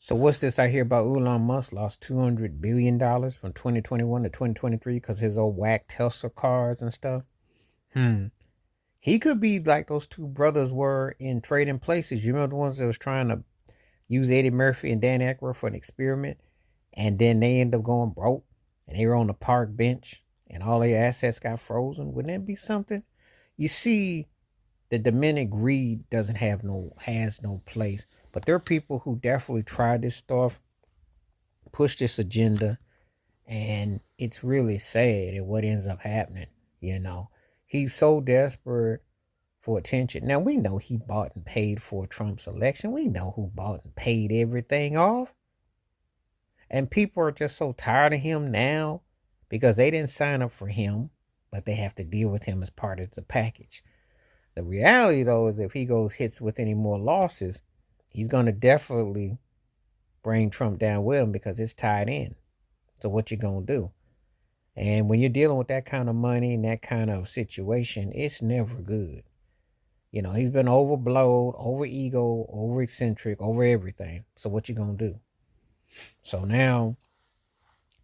So what's this I hear about Elon Musk lost $200 billion from 2021 to 2023 because his old whack Tesla cars and stuff? Hmm. He could be like those two brothers were in Trading Places. You remember the ones that was trying to use Eddie Murphy and Dan Aykroyd for an experiment, and then they end up going broke, and they were on the park bench, and all their assets got frozen. Wouldn't that be something? You see, the demented greed doesn't have no has no place, but there are people who definitely try this stuff, push this agenda, and it's really sad at what ends up happening. You know, he's so desperate for attention. Now we know he bought and paid for Trump's election. We know who bought and paid everything off. And people are just so tired of him now because they didn't sign up for him, but they have to deal with him as part of the package. The reality though is if he goes hits with any more losses, he's gonna definitely bring Trump down with him because it's tied in. So what you gonna do? And when you're dealing with that kind of money and that kind of situation, it's never good. You know, he's been overblowed, over ego, over eccentric, over everything. So what you gonna do? So now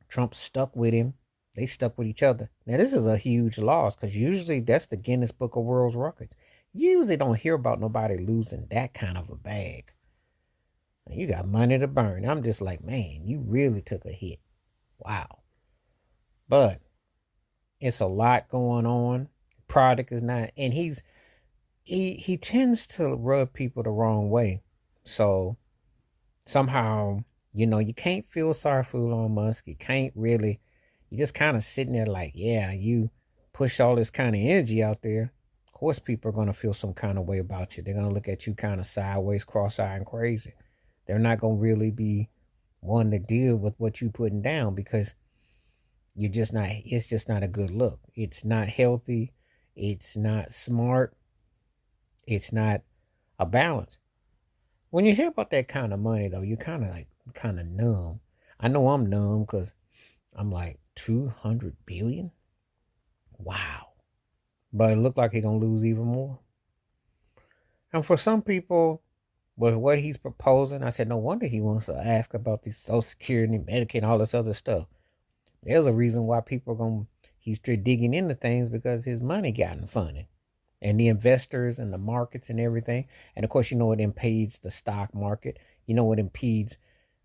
Trump's stuck with him. They stuck with each other. Now this is a huge loss because usually that's the Guinness Book of World Records. You usually don't hear about nobody losing that kind of a bag. You got money to burn. I'm just like, man, you really took a hit. Wow. But it's a lot going on. Product is not, and he tends to rub people the wrong way. So somehow, you can't feel sorry for Elon Musk. You can't really, you just kind of sitting there like, yeah, you push all this kind of energy out there. Of course, people are going to feel some kind of way about you. They're going to look at you kind of sideways, cross-eyed and crazy. They're not going to really be wanting to deal with what you're putting down because it's just not a good look. It's not healthy. It's not smart. It's not a balance. When you hear about that kind of money, though, you're kind of numb. I know I'm numb because I'm like 200 billion. Wow. But it looked like he's going to lose even more. And for some people, with what he's proposing, I said, no wonder he wants to ask about these Social Security, Medicaid, and all this other stuff. There's a reason why people are he's digging into things because his money gotten funded. And the investors and the markets and everything. And of course, it impedes the stock market. It impedes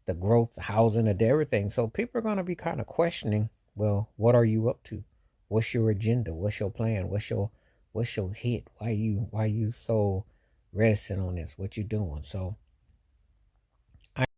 the growth, the housing, and everything. So people are going to be kind of questioning, well, what are you up to? What's your agenda? What's your plan? What's your hit? Why you so reticent on this? What you doing? So